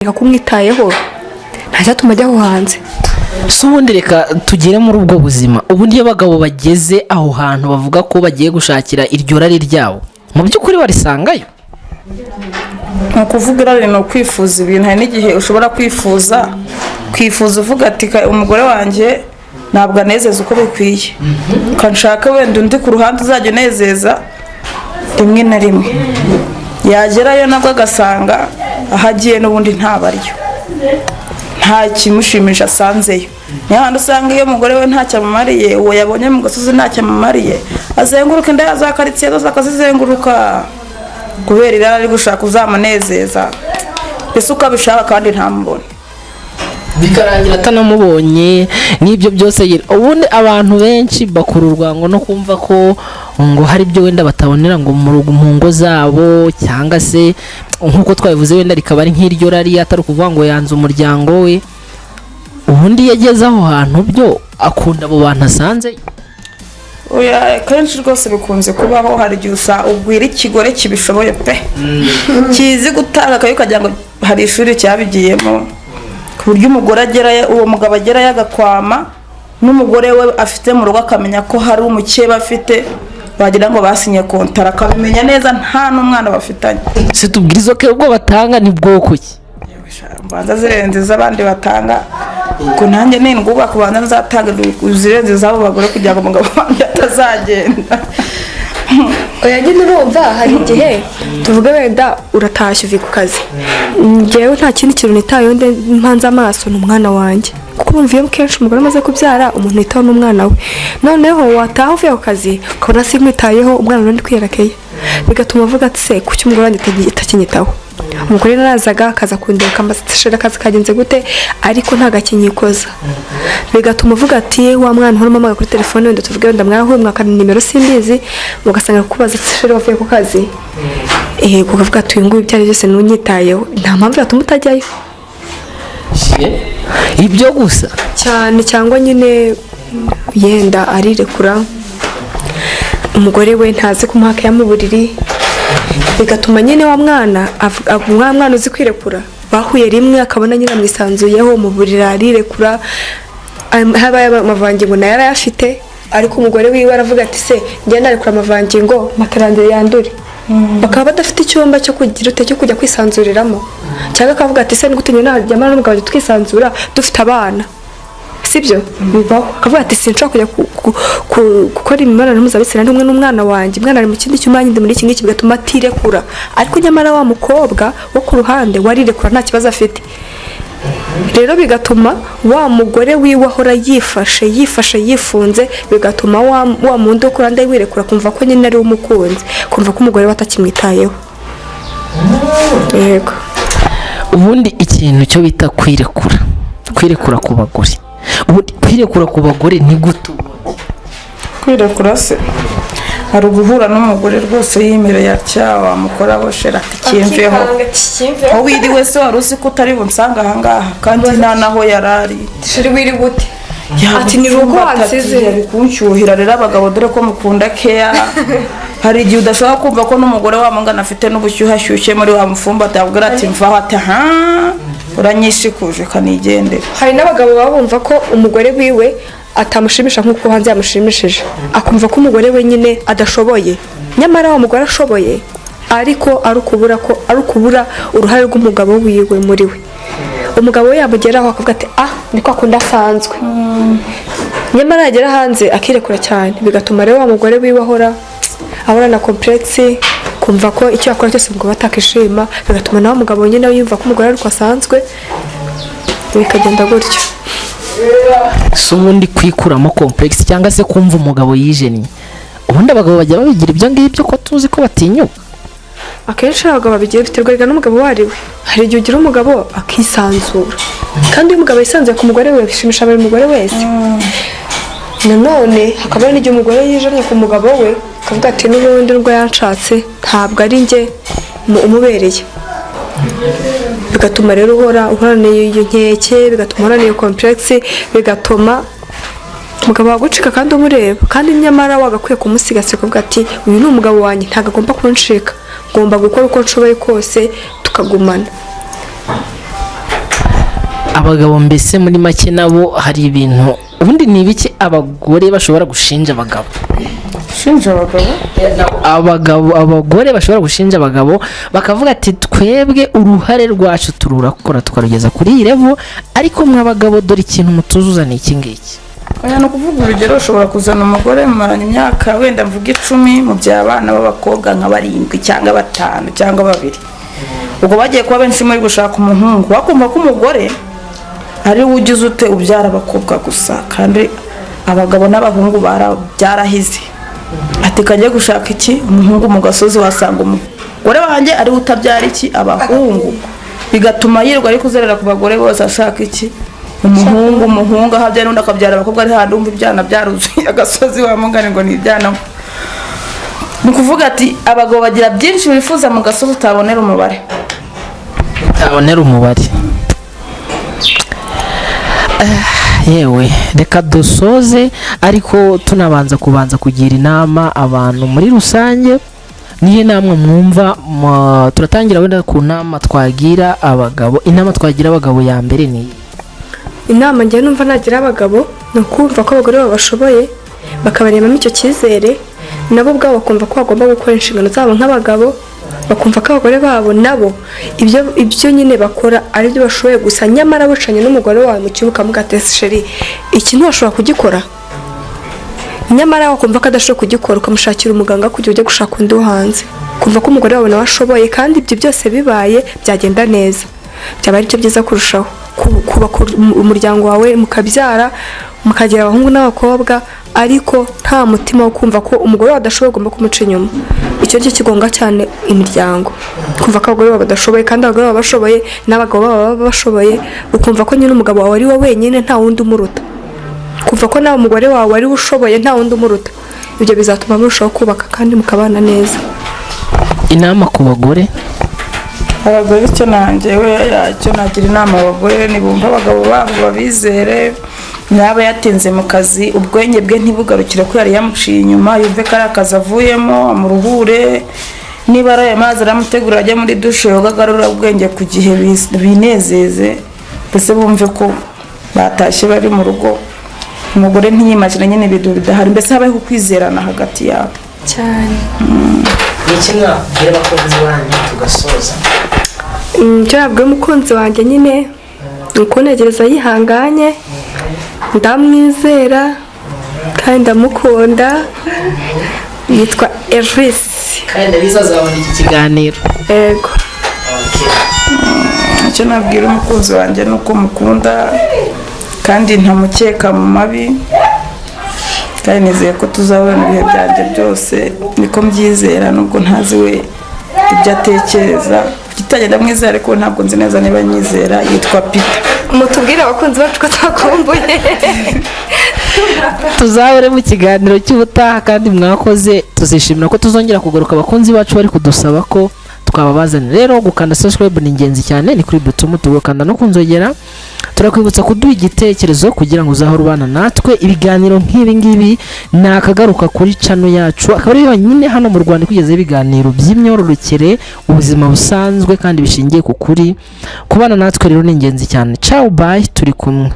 reka kumwitayeho ntacyatuma ajya aho hanze. si ubundi reka tugere muri ubwo buzima. ubundi iyo abagabo bageze aho hantu bavuga ko bagiye gushakira iryo rari ryabo, mu by'ukuri barisangayo? ni ukuvuga irari ni ukwifuza ibintu. hari n'igihe ushobora kwifuza uvuga ati umugore wanjye ntabwo anezeza uko bikwiye, ukanshaka wenda undi ku ruhande uzajya unezeza rimwe na rimwe. yagerayo nabwo agasanga aho agiye n'ubundi ntabaryo, nta kimushimisha asanzeyo. niyo handi usanga iyo umugore we ntacyo amumariye, uwo yabonye mu gasozi ntacyo amumariye, azenguruka inda za karitsiye zose akazizenguruka kubera irari ari gushaka uzamunezeza, mbese uko abishaka kandi ntamubone, bikarangira atanamubonye. n'ibyo byose ubundi abantu benshi bakururwa ngo no kumva ko ngo hari ibyo wenda batabonera ngo mu ngo zabo, cyangwa se nk'uko twabivuze wenda rikaba ari nk'iryo rari, atari ukuvuga ngo yanze umuryango we. ubundi iyo ageze aho hantu byo akunda abo bantu asanze. kenshi rwose bikunze kubaho. hari igihe ugwira ikigore kibishoboye pe, kizi gutanga akayo ukagira ngo hari ishuri cyabigiyemo, ku buryo umugore agerayo, uwo mugabo agerayo agakwama n'umugore we afite mu rugo, akamenya ko hari umukeba afite, wagira ngo basinye kontara, akabimenya neza nta n'umwana bafitanye. se tubwire izo ke ubwo batanga ni bwoko ki? mbanza zirenze iz'abandi batanga, ubwo nanjye nindwuba kubanza nzatanga zirenze iz'abo bagore kugira ngo umugabo wanjye atazagenda. oya nyine urumva hari igihe tuvuge wenda uratashye uvuye ku kazi, njyewe nta kindi kintu nitayeho mpanze amaso ni umwana wanjye, kuko urumva iyo kenshi umugore amaze kubyara umuntu yitaho n'umwana we. noneho wataha uvuye ku kazi ukabona simwitayeho, umwana undi kwiyerekeye, bigatuma avuga ati se kuki umugore wanjye atakinyitaho. umugore narazaga akaza kundeba akambasira akazi kagenze gute, ariko nta gakinyikoza, bigatuma uvuga ati wa mwana uhora umamaga kuri telefone, wenda tuvuge wenda mwarahuye mwakana nimero simbizi, mugasanga kubaza ati wavuye ku kazi, kukavuga ati uyu nguyu ibyo ari byose ntunyitayeho, nta mpamvu yatuma utajyayo. ibyo gusa cyane, cyangwa nyine yenda arirekura, umugore we ntazi kumuhaka ya mu buriri, bigatuma nyine wa mwana uzi kwirekura, bahuye rimwe akabona nyine amwisanzuyeho mu buriri arirekura, habaye amavangingo nayo arayafite, ariko umugore wiwe aravuga ati se ngenda arekura amavangingo matarandire yandure. bakaba badafite icyumba cyo kugira cyo kujya kwisanzuriramo, cyangwa akavuga ati se nigutinya najyamana n'umugabo twisanzura dufite abana, sibyo bibaho. akavuga ati sinshobora kujya gukora imibonano mpuzabitsina n'umwe n'umwana wanjye, umwana ari mu kindi cyumba nyine muri iki ngiki, bigatuma atirekura. ariko nyamara wa mukobwa wo ku ruhande warirekura nta kibazo afite. rero bigatuma wa mugore wiwe ahora yifashe yifunze, bigatuma wa mundi wo ku ruhande wirekura, kumva ko nyine ari umukunzi, kumva ko umugore we atakimwitayeho. yego. ubundi ikintu cyo bita kwirekura ku bagore, ubundi kwirekura ku bagore ni gute? kwirekura se hari uguhura n'umugore rwose yimereye atya, wamukoraho shera tikimveho, aho wiriwe se wari uzi ko utari bunsanga ahangaha kandi nta naho yarari. sheri wiri gute? ati ni rugo wansize bikuncyuhira. rero abagabo dore ko mukunda keya, hari igihe udashobora kumva ko n'umugore wamungana afite n'ubushyuhe ashyushye muri wa mufumba, atabwira ati mvaho, ati uranyishikuje kanigendera. hari n'abagabo baba bumva ko umugore wiwe atamushimisha nk'uko hanze yamushimishije, akumva ko umugore we nyine adashoboye, nyamara wa mugore ashoboye, ariko ari ukubura uruhare rw'umugabo wiwe muri we. umugabo we yamugeraho akavuga ati niko akunda asanzwe, nyamara yagera hanze akirekura cyane, bigatuma rero wa mugore wiwe ahora na complexe, kumva ko icyo yakora cyose umugabo atakishima, bigatuma nawe umugabo nyine yumva ko umugore ariko asanzwe, bikagenda gutyo. si ubundi kwikuramo complex cyangwa se kumva umugabo yijennye, ubundi abagabo bajya babigira ibyo ngibyo ko tuzi ko batinyuka. akenshi abagabo babigira biterwa n'umugabo uwo ari we. hari igihe ugira umugabo akisanzura, kandi iyo umugabo yisanzuye ku mugore we bishimisha buri mugore wese. nanone hakaba n'igihe umugore yijanye ku mugabo we, akavuga ati n'ubundi nubwo yanshatse ntabwo ari njye umubereye, bigatuma rero uhorana iyo nkeke, bigatuma uhorana iyo complexe, bigatuma umugabo wagucika kandi umureba, kandi nyamara wagakwiye kumusigasira ukavuga ati uyu ni umugabo wanjye, ntabwo agomba kuncika, ngomba gukora uko nshoboye kose tukagumana. abagabo mbese muri make nabo hari ibintu ubundi ni ibiki abagore bashobora gushinja abagabo Shinja abagore bashobora gushinja abagabo bakavuga ati twebwe uruhare rwacu tururakora tukarugeza kuri iyi level ariko mw'abagabo dore ikintu mutuzuza ni iki ngiki. Oya no kuvuga urugero ushobora kuzana umugore mumaranye imyaka wenda mvuga 10 mu by'abana b'abakobwa nka 7 cyangwa 5 cyangwa 2 ubwo bagiye kuba benshi muri gushaka umuhungu bakumva ko umugore ari ugize ute ubyara abakobwa gusa kandi abagabo n'abahungu byarahize ati kajye gushaka iki umuhungu mu gasozi wasanga umugore wanjye ari utabyara iki abahungu bigatuma yirirwa ari kuzerera ku bagore bose ashaka iki umuhungu ahabya n'undi akabyara abakobwa ari handi umva ibyana byaruzuye agasozi wamugane ngo ni ibyana ni kuvuga ati abagabo bagira byinshi bifuza mu gasozi utabonera umubare yewe reka dusoze ariko tunabanza kugira inama abantu muri rusange niyo namwe mwumva turatangira wenda ku nama twagira abagabo ya mbere ni inama njye numva nagira abagabo ni ukumva ko abagore babashoboye bakabarebamo icyo cyizere nabo ubwabo bakumva ko bagomba gukora inshingano zabo nk'abagabo bakumva ko abagore babo nabo ibyo nyine bakora ari byo bashoboye gusa nyamara bucanye n'umugore wawe mu kibuga mugatese sheri ikintu bashobora kugikora nyamara wakumva ko adashobora kugikora ukamushakira umuganga kugira ujye gushaka undi wo hanze kumva ko umugore wawe nawe ashoboye kandi ibyo byose bibaye byagenda neza byaba ari byo byiza kurushaho kubaka umuryango wawe mukabyara mukagira abahungu n'abakobwa ariko nta mutima wo kumva ko umugore wawe adashoboye ugomba kumuca inyuma icyo cyo kigonga cyane imiryango kumva ko abagore baba badashoboye kandi abagore baba bashoboye n'abagabo baba bashoboye ukumva ko nyine umugabo wawe ari we wenyine nta wundi umuruta kumva ko nawe umugore wawe ari we ushoboye nta wundi umuruta ibyo bizatuma murushaho kubaka kandi mukabana neza. Inama ku bagore icyo nagira inama abagore nibumva abagabo babo babizere yaba yatinze mu kazi ubwenge bwe ntibugarukire ko yari yamuciye inyuma yumve ko ari akazi avuyemo amuruhure niba ari amazi aramutegura ajya muri dushe yogagarura ubwenge ku gihe binezeze mbese bumve ko batashye bari mu rugo umugore ntiyimagine nyine ibintu bidahari mbese habaho kwizerana hagati yabo cyane. ni iki mwabwira abakunzi banyu tugasoza? Icyo nabwiye umukunzi wanjye nyine ni ukuntegereza yihanganye ndamwizera kandi ndamukunda yitwa Elvis kandi bizazabona iki kiganiro yego. Icyo nabwira umukunzi wanjye ni uko mukunda kandi ntamukeka mu mabi kandi nizeye ko tuzabona ibihe byanjye byose niko mbyizera nubwo ntazi we ibyo atekereza kitagenda mwizera ariko ntabwo nzi neza niba nyizera yitwa Peter. Mutubwire abakunzi bacu ko twakumbuye tuzabure mu kiganiro cy'ubutaha kandi mwakoze tuzishimira ko tuzongera kugaruka abakunzi bacu bari kudusaba ko twababazana rero gukanda subscribe ni ingenzi cyane ni kuri button tugukanda no kunzogera turakwibutsa kuduha igitekerezo kugira ngo uzahore ubana natwe ibiganiro nk'ibi ngibi nakagaruka kuri channel yacu akaba ari yonyine hano mu Rwanda kugeza ibiganiro by'imyororokere ubuzima busanzwe kandi bishingiye ku kuri kubana natwe rero ni ingenzi cyane. Ciao bye turi kumwe.